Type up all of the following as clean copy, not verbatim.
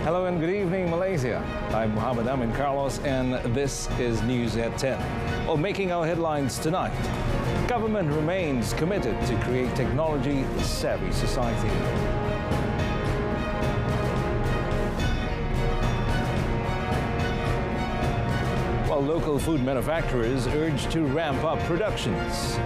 Hello and good evening, Malaysia. I'm Muhammad Amin Carlos, and this is News at 10. Well, making our headlines tonight, government remains committed to create technology-savvy society. While local food manufacturers urge to ramp up productions.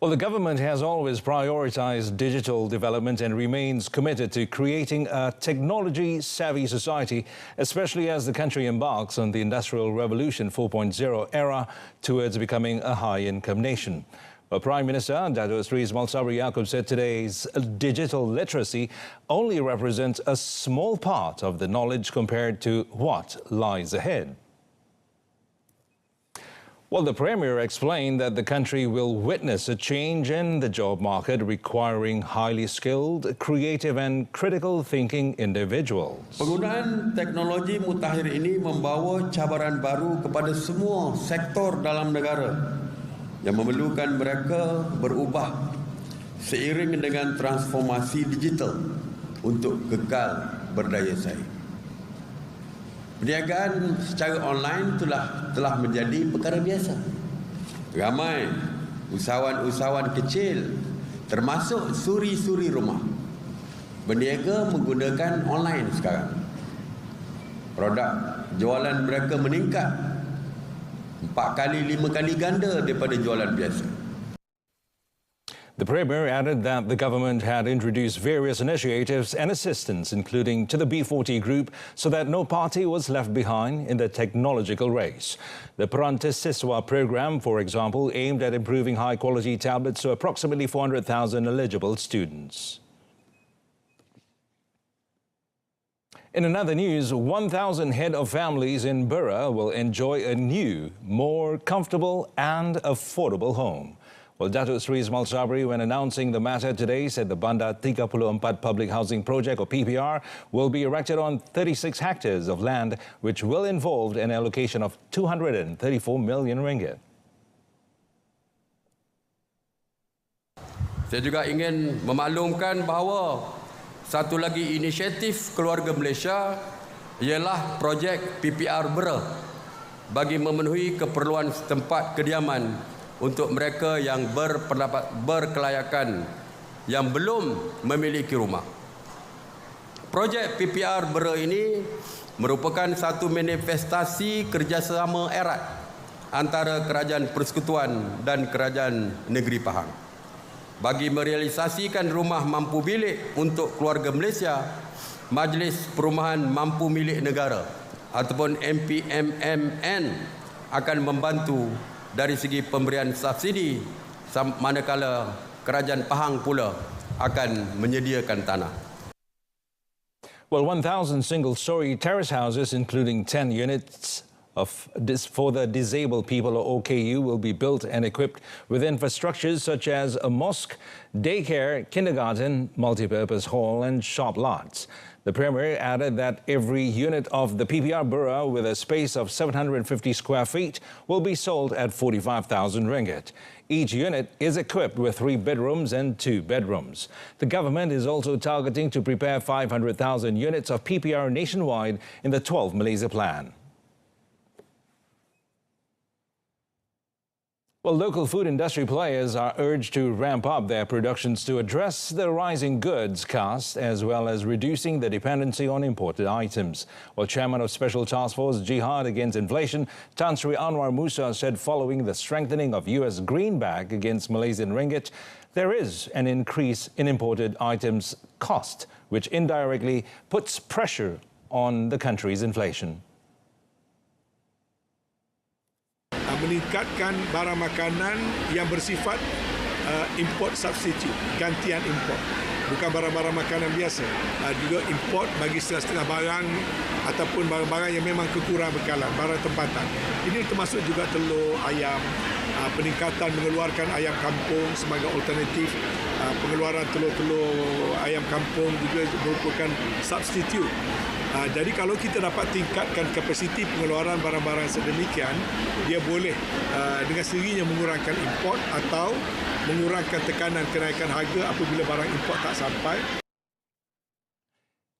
Well, the government has always prioritized digital development and remains committed to creating a technology-savvy society, especially as the country embarks on the Industrial Revolution 4.0 era towards becoming a high-income nation. Well, Prime Minister Dato' Sri Ismail Sabri Yaakob said today's digital literacy only represents a small part of the knowledge compared to what lies ahead. Well, the Premier explained that the country will witness a change in the job market requiring highly skilled, creative and critical thinking individuals. Penggunaan teknologi mutakhir ini membawa cabaran baru kepada semua sektor dalam negara yang memerlukan mereka berubah seiring dengan transformasi digital untuk kekal berdaya saing. Perniagaan secara online telah menjadi perkara biasa. Ramai usahawan-usahawan kecil termasuk suri-suri rumah berniaga menggunakan online sekarang. Produk jualan mereka meningkat 4 kali 5 kali ganda daripada jualan biasa. The Premier added that the government had introduced various initiatives and assistance, including to the B40 group, so that no party was left behind in the technological race. The Perantis Siswa program, for example, aimed at improving high-quality tablets to approximately 400,000 eligible students. In another news, 1,000 head of families in Bura will enjoy a new, more comfortable and affordable home. Well, Dato' Sri Ismail Sabri, when announcing the matter today, said the Bandar 34 Public Housing Project, or PPR, will be erected on 36 hectares of land, which will involve an allocation of 234 million ringgit. Saya juga ingin memaklumkan bahawa satu lagi inisiatif keluarga Malaysia ialah projek PPR Bura bagi memenuhi keperluan tempat kediaman untuk mereka yang berkelayakan yang belum memiliki rumah. Projek PPR Bura ini merupakan satu manifestasi kerjasama erat antara Kerajaan Persekutuan dan Kerajaan Negeri Pahang bagi merealisasikan rumah mampu bilik untuk keluarga Malaysia. Majlis Perumahan Mampu Milik Negara ataupun MPMMN akan membantu dari segi pemberian subsidi, manakala Kerajaan Pahang pula akan menyediakan tanah. Well, 1,000 single-story terrace houses, including 10 units for the disabled people, or OKU, will be built and equipped with infrastructures such as a mosque, daycare, kindergarten, multipurpose hall and shop lots. The Premier added that every unit of the PPR Bura with a space of 750 square feet will be sold at 45,000 ringgit. Each unit is equipped with 3 bedrooms and 2 bedrooms. The government is also targeting to prepare 500,000 units of PPR nationwide in the 12 Malaysia Plan. Well, local food industry players are urged to ramp up their productions to address the rising goods cost as well as reducing the dependency on imported items. Well, Chairman of Special Task Force Jihad Against Inflation, Tan Sri Anwar Musa, said following the strengthening of US greenback against Malaysian ringgit, there is an increase in imported items cost, which indirectly puts pressure on the country's inflation. Meningkatkan barang makanan yang bersifat import substitute, gantian import. bukan barang-barang makanan biasa. Juga import bagi setengah barang ataupun barang-barang yang memang kekurangan bekalan, barang tempatan. Ini termasuk juga telur, ayam, peningkatan mengeluarkan ayam kampung sebagai alternatif, pengeluaran telur-telur ayam kampung juga merupakan substitute. Jadi kalau kita dapat tingkatkan kapasiti pengeluaran barang-barang sedemikian, dia boleh dengan sendirinya mengurangkan import atau mengurangkan tekanan kenaikan harga apabila barang import tak sampai.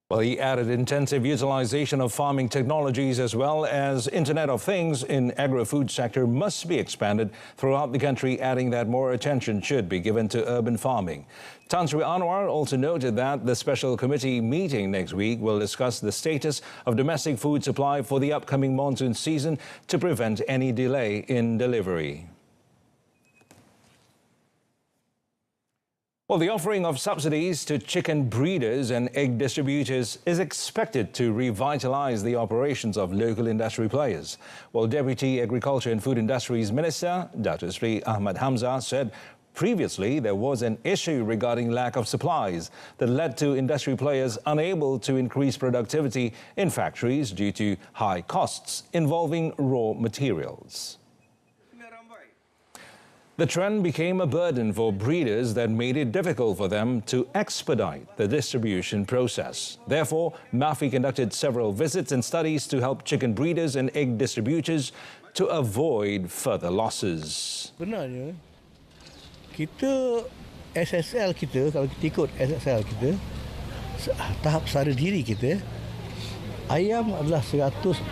Well, he added intensive utilization of farming technologies as well as Internet of Things in agri-food sector must be expanded throughout the country, adding that more attention should be given to urban farming. Tan Sri Anwar also noted that the special committee meeting next week will discuss the status of domestic food supply for the upcoming monsoon season to prevent any delay in delivery. Well, the offering of subsidies to chicken breeders and egg distributors is expected to revitalize the operations of local industry players. Well, Deputy Agriculture and Food Industries Minister, Datuk Sri Ahmad Hamzah, said previously there was an issue regarding lack of supplies that led to industry players unable to increase productivity in factories due to high costs involving raw materials. The trend became a burden for breeders that made it difficult for them to expedite the distribution process. Therefore, MAFI conducted several visits and studies to help chicken breeders and egg distributors to avoid further losses. Benarnya, kita SSL kita, kalau kita ikut SSL kita, tahap sara diri kita, ayam adalah 104%.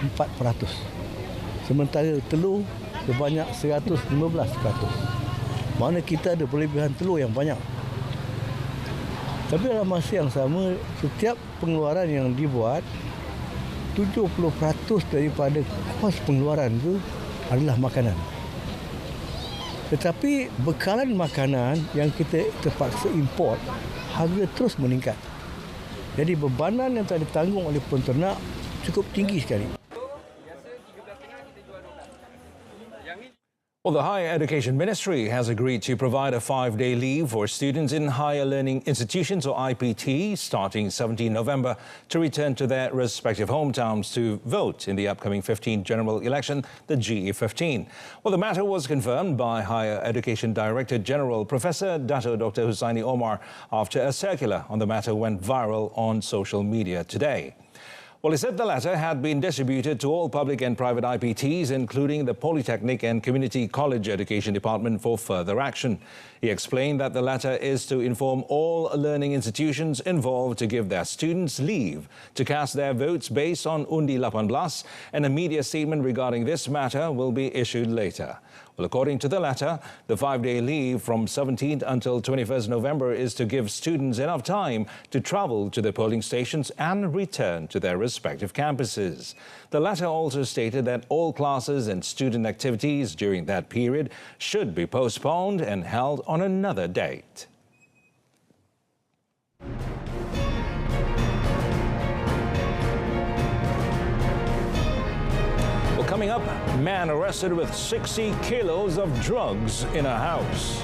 Sementara telur sebanyak 115%. Mana kita ada perlebihan telur yang banyak. Tapi dalam masa yang sama, setiap pengeluaran yang dibuat, 70% daripada kos pengeluaran itu adalah makanan. Tetapi bekalan makanan yang kita terpaksa import, harga terus meningkat. Jadi bebanan yang telah ditanggung oleh penternak cukup tinggi sekali. Well, the Higher Education Ministry has agreed to provide a 5-day leave for students in higher learning institutions or IPT starting 17 November to return to their respective hometowns to vote in the upcoming 15th general election, the GE15. Well, the matter was confirmed by Higher Education Director General Professor Dato Dr. Husaini Omar after a circular on the matter went viral on social media today. Well, he said the letter had been distributed to all public and private IPTs, including the Polytechnic and Community College Education Department, for further action. He explained that the letter is to inform all learning institutions involved to give their students leave to cast their votes based on Undi 18, and a media statement regarding this matter will be issued later. Well, according to the letter, the 5-day leave from 17th until 21st November is to give students enough time to travel to the polling stations and return to their respective campuses. The letter also stated that all classes and student activities during that period should be postponed and held on another date. Well, coming up, man arrested with 60 kilos of drugs in a house.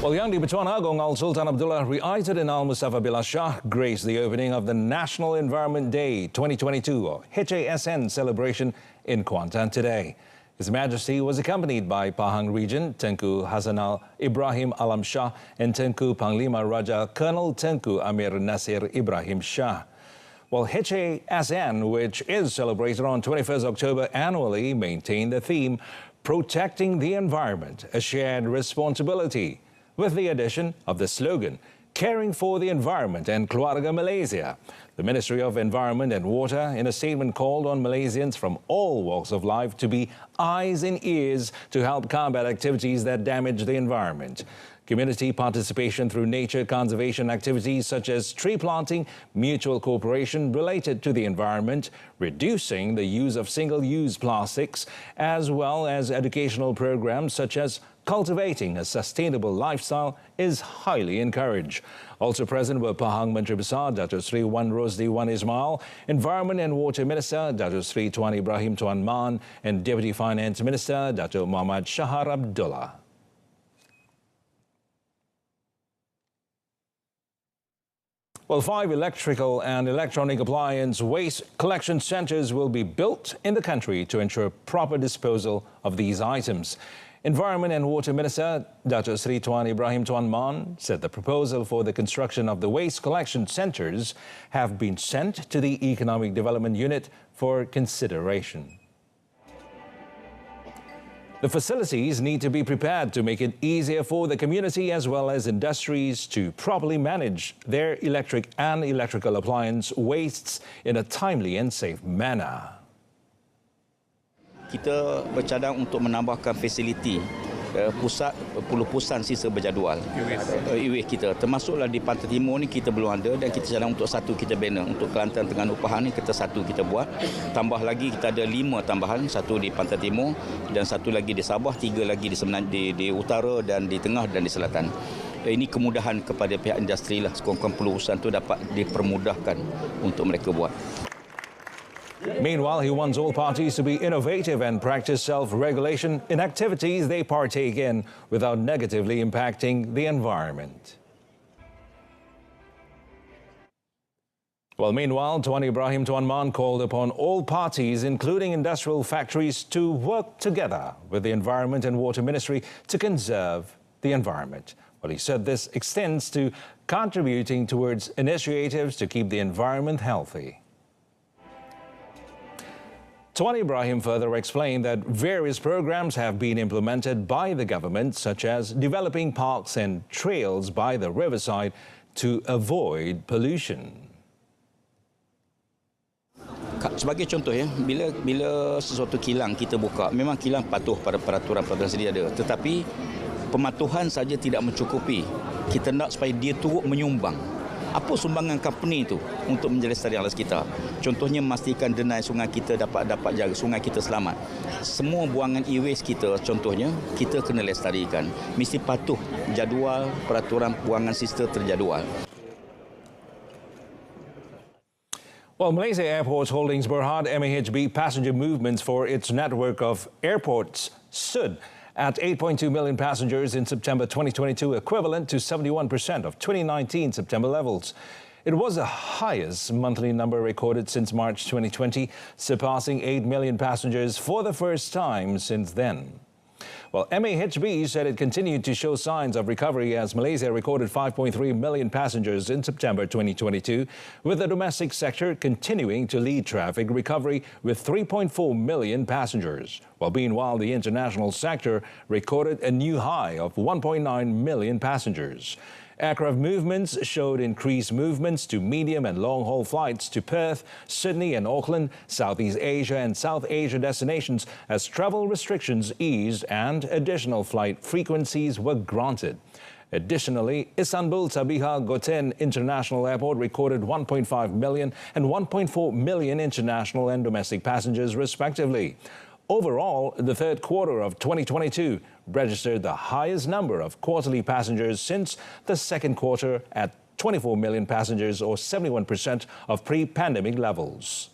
Well, Yang di-Pertuan Agong Al-Sultan Abdullah Riaitud and Al-Mustafa Bilal Shah graced the opening of the National Environment Day 2022, or HASN celebration in Kuantan today. His Majesty was accompanied by Pahang Regent Tengku Hasanal Ibrahim Alam Shah and Tengku Panglima Raja Colonel Tengku Amir Nasir Ibrahim Shah. Well, HASN, which is celebrated on 21st October annually, maintained the theme, Protecting the Environment, a Shared Responsibility, with the addition of the slogan, Caring for the Environment and Keluarga Malaysia. The Ministry of Environment and Water, in a statement, called on Malaysians from all walks of life to be eyes and ears to help combat activities that damage the environment. Community participation through nature conservation activities such as tree planting, mutual cooperation related to the environment, reducing the use of single-use plastics, as well as educational programs such as cultivating a sustainable lifestyle is highly encouraged. Also present were Pahang Menteri Besar Datuk Seri Wan Rosli Wan Ismail, Environment and Water Minister Datuk Seri Tuan Ibrahim Tuan Man, and Deputy Finance Minister Datuk Muhammad Shahar Abdullah. Well, 5 electrical and electronic appliance waste collection centres will be built in the country to ensure proper disposal of these items. Environment and Water Minister Datuk Seri Tuan Ibrahim Tuan Man said the proposal for the construction of the waste collection centres have been sent to the Economic Development Unit for consideration. The facilities need to be prepared to make it easier for the community as well as industries to properly manage their electric and electrical appliance wastes in a timely and safe manner. Kita bercadang untuk menambahkan fasiliti pusat pelupusan sisa berjadual e-waste kita, termasuklah di Pantai Timur ni kita belum ada, dan kita cadang untuk 1 kita bina untuk Kelantan Terengganu Pahang ni kita 1 kita buat, tambah lagi kita ada 5 tambahan, 1 di Pantai Timur dan 1 lagi di Sabah, 3 lagi di utara dan di tengah dan di selatan. Ini kemudahan kepada pihak industri lah, sekurang-kurang pelupusan tu dapat dipermudahkan untuk mereka buat. Meanwhile, he wants all parties to be innovative and practice self-regulation in activities they partake in without negatively impacting the environment. Well, meanwhile, Tuan Ibrahim Tuan Man called upon all parties, including industrial factories, to work together with the Environment and Water Ministry to conserve the environment. Well, he said this extends to contributing towards initiatives to keep the environment healthy. Tuan Ibrahim further explained that various programs have been implemented by the government, such as developing parks and trails by the riverside to avoid pollution. Sebagai contoh ya, bila sesuatu kilang kita buka, memang kilang patuh pada peraturan-peraturan sedia ada, tetapi pematuhan saja tidak mencukupi. Kita nak supaya dia turut menyumbang. Apa sumbangan company itu untuk menjadi alam sekitar? Contohnya memastikan denai sungai kita dapat jaga, sungai kita selamat. Semua buangan e-waste kita, contohnya, kita kena lestarikan. Mesti patuh jadual, peraturan buangan sistem terjadual. Well, Malaysia Airports Holdings Berhad MAHB passenger movements for its network of airports stood at 8.2 million passengers in September 2022, equivalent to 71% of 2019 September levels. It was the highest monthly number recorded since March 2020, surpassing 8 million passengers for the first time since then. Well, MAHB said it continued to show signs of recovery as Malaysia recorded 5.3 million passengers in September 2022, with the domestic sector continuing to lead traffic recovery with 3.4 million passengers. Well, meanwhile, the international sector recorded a new high of 1.9 million passengers. Aircraft movements showed increased movements to medium and long-haul flights to Perth, Sydney and Auckland, Southeast Asia and South Asia destinations as travel restrictions eased and additional flight frequencies were granted. Additionally, Istanbul Sabiha Gökçen International Airport recorded 1.5 million and 1.4 million international and domestic passengers respectively. Overall, the third quarter of 2022 registered the highest number of quarterly passengers since the second quarter at 24 million passengers, or 71% of pre-pandemic levels.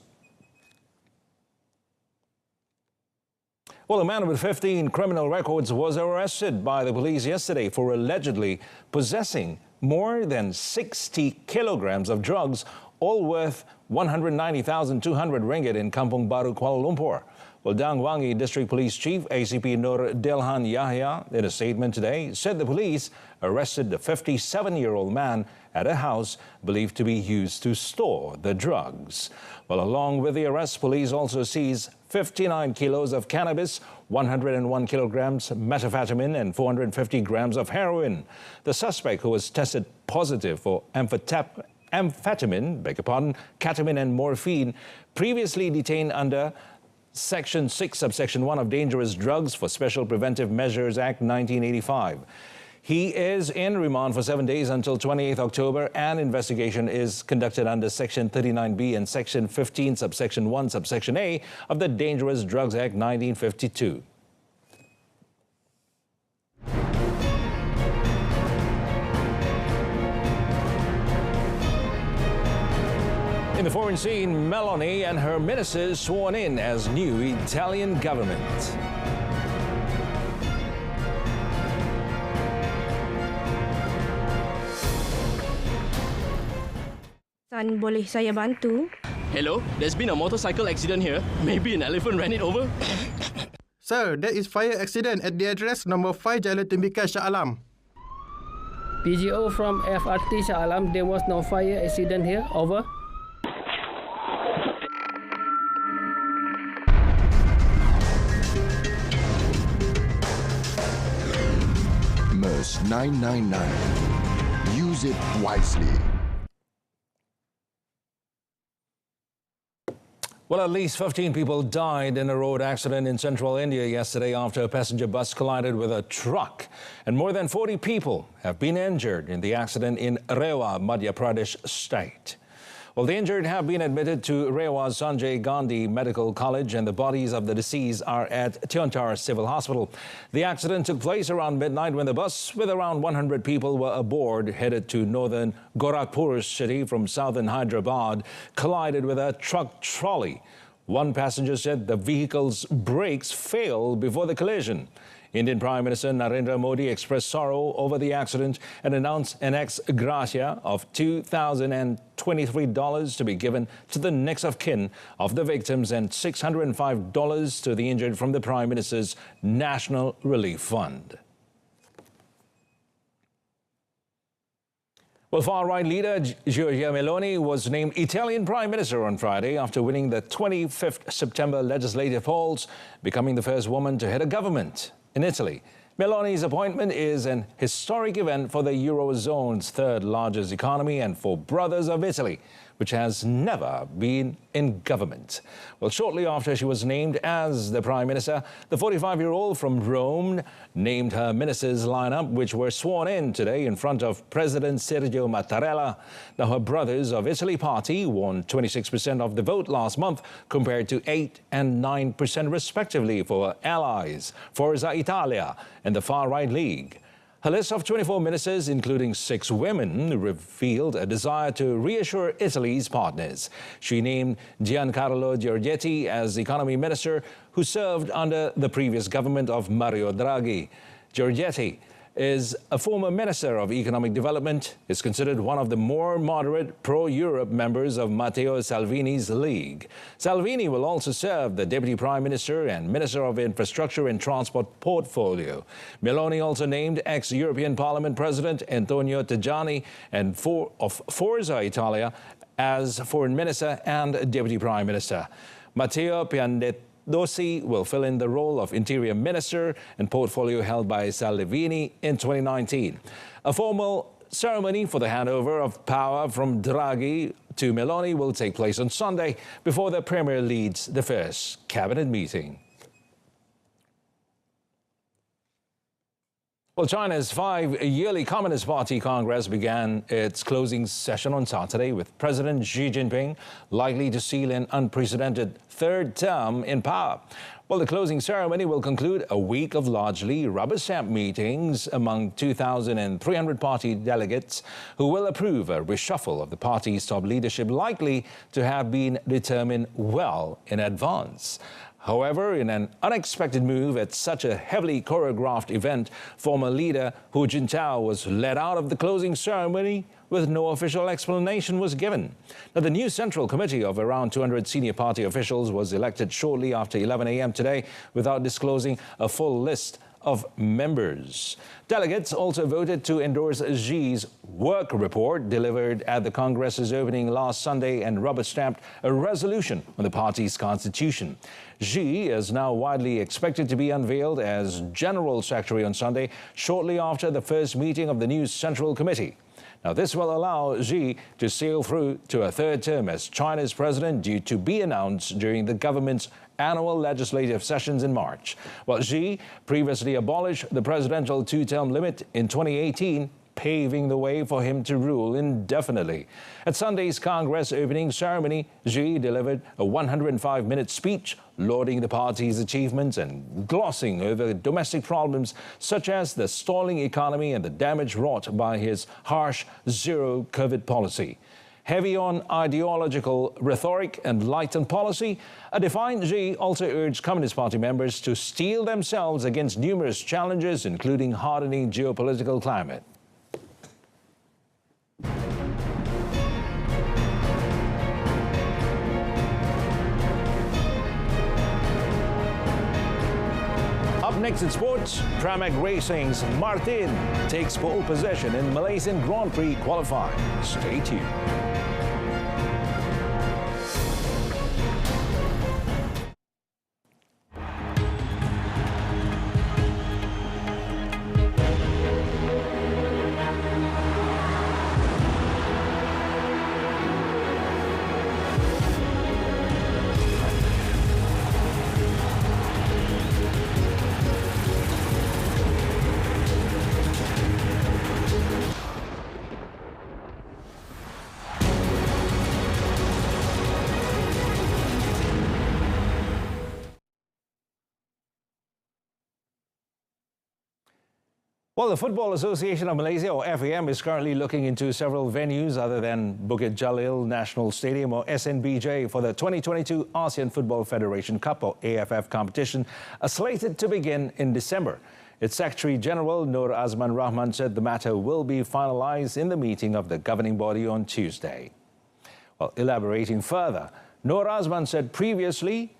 Well, a man with 15 criminal records was arrested by the police yesterday for allegedly possessing more than 60 kilograms of drugs, all worth 190,200 ringgit in Kampung Baru, Kuala Lumpur. Well, Dang Wangi District Police Chief ACP Nur Delhan Yahya, in a statement today, said the police arrested the 57-year-old man at a house believed to be used to store the drugs. Well, along with the arrest, police also seized 59 kilos of cannabis, 101 kilograms methamphetamine and 450 grams of heroin. The suspect, who was tested positive for amphetamine, ketamine and morphine, previously detained under Section 6, Subsection 1 of Dangerous Drugs for Special Preventive Measures Act 1985. He is in remand for 7 days until 28th October, and investigation is conducted under Section 39B and Section 15, Subsection 1, Subsection A of the Dangerous Drugs Act 1952. the foreign scene, Meloni and her ministers sworn in as new Italian government. San, boleh saya bantu? Hello, there's been a motorcycle accident here. Maybe an elephant ran it over. Sir, there is fire accident at the address number 5 Jalan Tembikar Shah Alam. PGO from FRT Shah Alam, there was no fire accident here. Over. MERS 999. Use it wisely. Well, at least 15 people died in a road accident in central India yesterday after a passenger bus collided with a truck. And more than 40 people have been injured in the accident in Rewa, Madhya Pradesh state. Well, the injured have been admitted to Rewa's Sanjay Gandhi Medical College, and the bodies of the deceased are at Tiontar Civil Hospital. The accident took place around midnight when the bus, with around 100 people were aboard, headed to northern Gorakhpur city from southern Hyderabad, collided with a truck trolley. One passenger said the vehicle's brakes failed before the collision. Indian Prime Minister Narendra Modi expressed sorrow over the accident and announced an ex gratia of $2,023 to be given to the next of kin of the victims and $605 to the injured from the Prime Minister's National Relief Fund. Well, far-right leader Giorgia Meloni was named Italian Prime Minister on Friday after winning the 25th September legislative polls, becoming the first woman to head a government in Italy. Meloni's appointment is an historic event for the Eurozone's third largest economy and for Brothers of Italy, which has never been in government. Well, shortly after she was named as the Prime Minister, the 45-year-old from Rome named her ministers' lineup, which were sworn in today in front of President Sergio Mattarella. Now, her Brothers of Italy party won 26% of the vote last month, compared to 8% and 9% respectively for her allies, Forza Italia and the far-right League. Her list of 24 ministers, including 6 women, revealed a desire to reassure Italy's partners. She named Giancarlo Giorgetti as economy minister, who served under the previous government of Mario Draghi. Giorgetti is a former Minister of Economic Development, is considered one of the more moderate pro-Europe members of Matteo Salvini's League. Salvini will also serve the Deputy Prime Minister and Minister of Infrastructure and Transport portfolio. Meloni also named ex-European Parliament President Antonio Tajani and of Forza Italia as Foreign Minister and Deputy Prime Minister. Matteo Piantedosi will fill in the role of Interior Minister and portfolio held by Salvini in 2019. A formal ceremony for the handover of power from Draghi to Meloni will take place on Sunday before the Premier leads the first cabinet meeting. Well, China's 5-yearly Communist Party Congress began its closing session on Saturday, with President Xi Jinping likely to seal an unprecedented third term in power. Well, the closing ceremony will conclude a week of largely rubber stamp meetings among 2,300 party delegates who will approve a reshuffle of the party's top leadership, likely to have been determined well in advance. However, in an unexpected move at such a heavily choreographed event, former leader Hu Jintao was let out of the closing ceremony with no official explanation was given. Now, the new Central Committee of around 200 senior party officials was elected shortly after 11 a.m. today without disclosing a full list of members. Delegates also voted to endorse Xi's work report delivered at the Congress's opening last Sunday and rubber-stamped a resolution on the party's constitution. Xi is now widely expected to be unveiled as General Secretary on Sunday, shortly after the first meeting of the new Central Committee. Now, this will allow Xi to sail through to a third term as China's president, due to be announced during the government's annual legislative sessions in March. Well, Xi previously abolished the presidential two-term limit in 2018, paving the way for him to rule indefinitely. At Sunday's Congress opening ceremony, Xi delivered a 105-minute speech lauding the party's achievements and glossing over domestic problems such as the stalling economy and the damage wrought by his harsh zero-COVID policy. heavy on ideological rhetoric and light on policy, a defiant Xi also urged Communist Party members to steel themselves against numerous challenges, including hardening geopolitical climate. Up next in sports, Terima Racing's Martin takes pole position in Malaysian Grand Prix qualifying. Stay tuned. Well, the Football Association of Malaysia, or FAM, is currently looking into several venues other than Bukit Jalil National Stadium or SNBJ for the 2022 ASEAN Football Federation Cup or AFF competition, slated to begin in December. Its Secretary General Nur Azman Rahman said the matter will be finalized in the meeting of the governing body on Tuesday. Well, elaborating further, Nur Azman said previously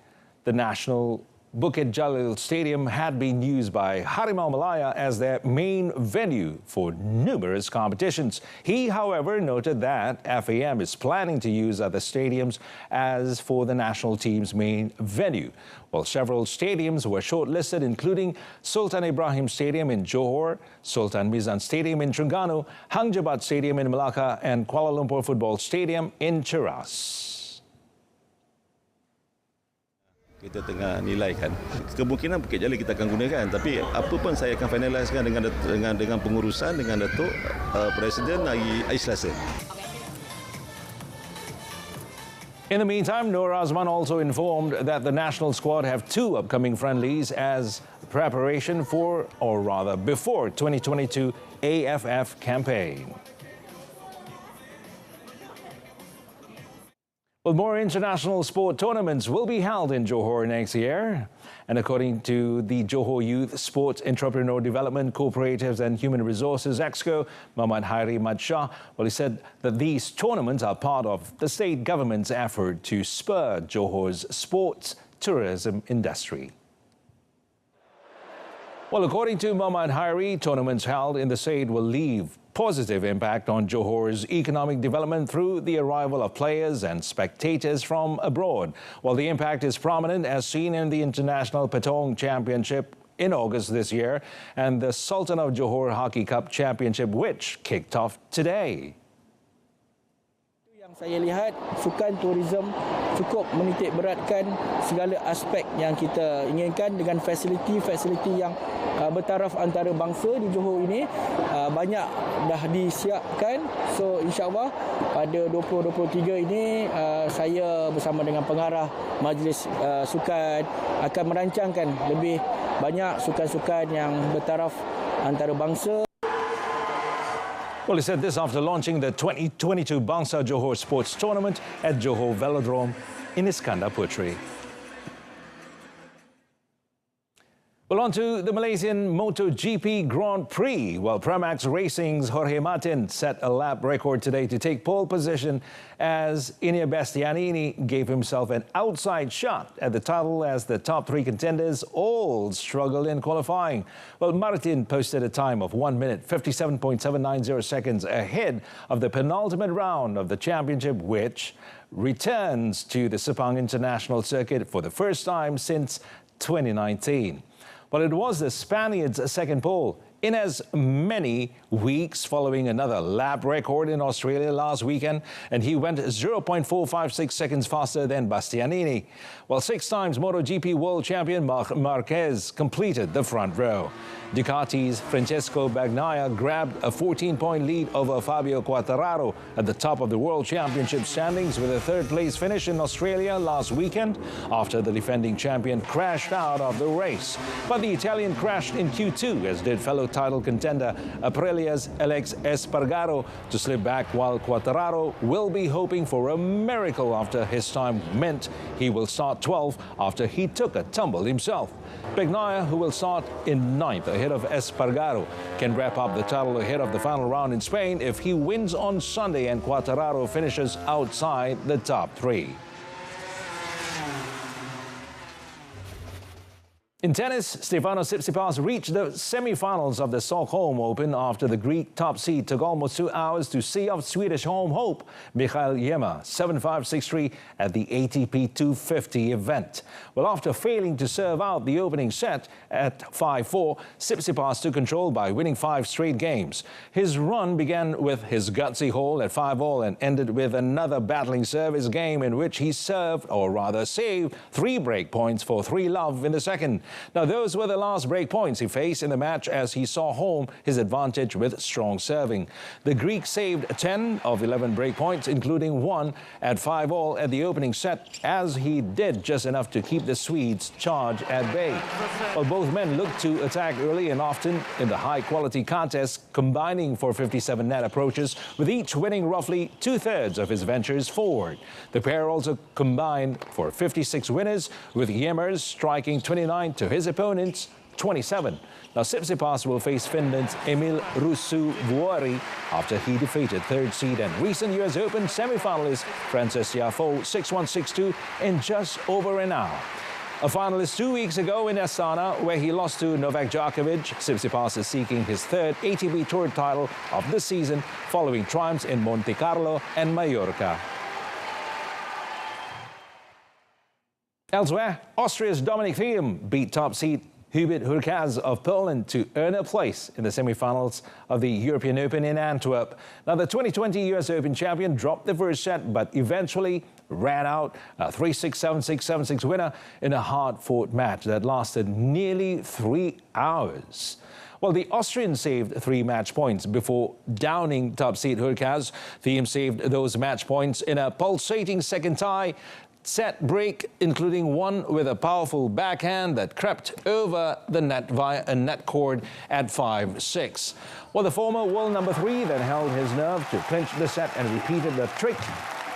the national Bukit Jalil Stadium had been used by Harimau Malaya as their main venue for numerous competitions. He, however, noted that FAM is planning to use other stadiums as for the national team's main venue. Well, several stadiums were shortlisted, including Sultan Ibrahim Stadium in Johor, Sultan Mizan Stadium in Terengganu, Hang Jebat Stadium in Melaka, and Kuala Lumpur Football Stadium in Cheras. Kita tengah nilaikan. Kemungkinan Bukit Jalil kita akan gunakan, tapi apa pun saya akan finalisekan dengan pengurusan dengan Datuk Presiden hari Selasa. In the meantime, Nur Azman also informed that the national squad have 2 upcoming friendlies as preparation for, or rather before, 2022 AFF campaign. Well, more international sport tournaments will be held in Johor next year. And according to the Johor Youth Sports Entrepreneur Development Cooperatives and Human Resources Exco, Muhammad Hairi Madshah, well, he said that these tournaments are part of the state government's effort to spur Johor's sports tourism industry. Well, according to Muhammad Hairi, tournaments held in the state will leave positive impact on Johor's economic development through the arrival of players and spectators from abroad. While the impact is prominent as seen in the International Patong Championship in August this year and the Sultan of Johor Hockey Cup Championship, which kicked off today. Saya lihat sukan tourism cukup menitik beratkan segala aspek yang kita inginkan dengan fasiliti-fasiliti yang bertaraf antara bangsa di Johor ini banyak dah disiapkan. So insya-Allah pada 2023 ini saya bersama dengan pengarah Majlis Sukan akan merancangkan lebih banyak sukan-sukan yang bertaraf antara bangsa. Well, he said this after launching the 2022 Bangsa Johor Sports Tournament at Johor Velodrome in Iskandar Puteri. Well, on to the Malaysian MotoGP Grand Prix. Well, Terima Racing's Jorge Martin set a lap record today to take pole position as Iñigo Bastianini gave himself an outside shot at the title as the top 3 contenders all struggled in qualifying. Well, Martin posted a time of 1 minute, 57.790 seconds ahead of the penultimate round of the championship, which returns to the Sepang International Circuit for the first time since 2019. Well, it was the Spaniard's second pole in as many weeks following another lap record in Australia last weekend, and he went 0.456 seconds faster than Bastianini. While 6 times MotoGP world champion Marquez completed the front row. Ducati's Francesco Bagnaia grabbed a 14-point lead over Fabio Quartararo at the top of the World Championship standings with a 3rd-place finish in Australia last weekend after the defending champion crashed out of the race. But the Italian crashed in Q2, as did fellow title contender Aprilia's Alex Espargaro to slip back, while Quartararo will be hoping for a miracle after his time meant he will start 12th after he took a tumble himself. Bagnaia, who will start in 9th ahead of Espargaro, can wrap up the title ahead of the final round in Spain if he wins on Sunday and Quartararo finishes outside the top 3. In tennis, Stefanos Tsitsipas reached the semi-finals of the Stockholm Open after the Greek top seed took almost 2 hours to see off Swedish home hope Mikael Ymer 7-5, 6-3 at the ATP 250 event. Well, after failing to serve out the opening set at 5-4, Tsitsipas took control by winning 5 straight games. His run began with his gutsy hole at 5-all and ended with another battling service game in which he served, or rather saved, 3 break points for 3-love in the second. Now, those were the last break points he faced in the match as he saw home his advantage with strong serving. The Greek saved 10 of 11 break points, including 1 at 5-all at the opening set, as he did just enough to keep the Swedes' charge at bay. While both men looked to attack early and often in the high-quality contest, combining for 57 net approaches, with each winning roughly 2/3 of his ventures forward. The pair also combined for 56 winners, with Ymer striking 29 to his opponent's 27. Now, Tsitsipas will face Finland's Emil Ruusuvuori after he defeated 3rd seed and recent US Open semi-finalist Frances Tiafoe 6-1, 6-2 in just over an hour. A finalist 2 weeks ago in Astana, where he lost to Novak Djokovic, Tsitsipas is seeking his 3rd ATP Tour title of the season, following triumphs in Monte Carlo and Mallorca. Elsewhere, Austria's Dominic Thiem beat top seed Hubert Hurkacz of Poland to earn a place in the semi-finals of the European Open in Antwerp. Now, the 2020 US Open champion dropped the first set, but eventually ran out a 3-6, 7-6, 7-6 winner in a hard-fought match that lasted nearly 3 hours. Well, the Austrian saved 3 match points before downing top seed Hurkacz. Thiem saved those match points in a pulsating second tie set break, including one with a powerful backhand that crept over the net via a net cord at 5-6. Well, the former world number 3 then held his nerve to clinch the set and repeated the trick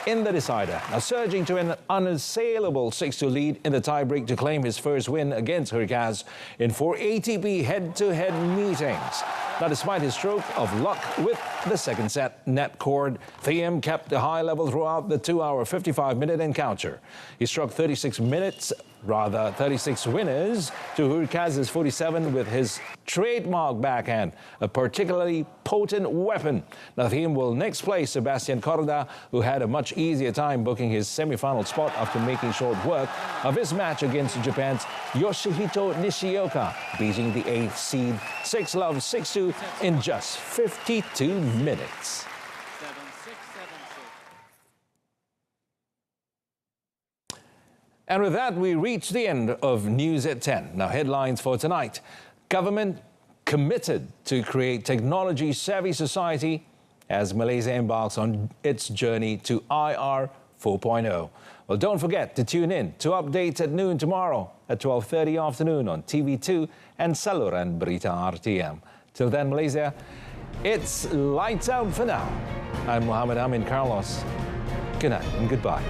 in the decider, now surging to an unassailable 6-2 lead in the tiebreak to claim his first win against Hurkacz in 4 ATP head-to-head meetings. Now, despite his stroke of luck with the second set net cord, Thiem kept a high level throughout the 2-hour, 55-minute encounter. He struck 36 winners to Hurkacz's 47 with his trademark backhand, a particularly potent weapon. Now, Thiem will next play Sebastian Corda, who had a much easier time booking his semi-final spot after making short work of his match against Japan's Yoshihito Nishioka, beating the 8th seed 6-love, 6-2 in just 52 minutes. And with that, we reach the end of News at 10. Now, headlines for tonight. Government committed to create technology-savvy society as Malaysia embarks on its journey to IR 4.0. Well, don't forget to tune in to updates at noon tomorrow at 12:30 afternoon on TV2 and saluran Berita RTM. Till then, Malaysia, it's lights out for now. I'm Muhammad Amin Carlos. Good night and goodbye.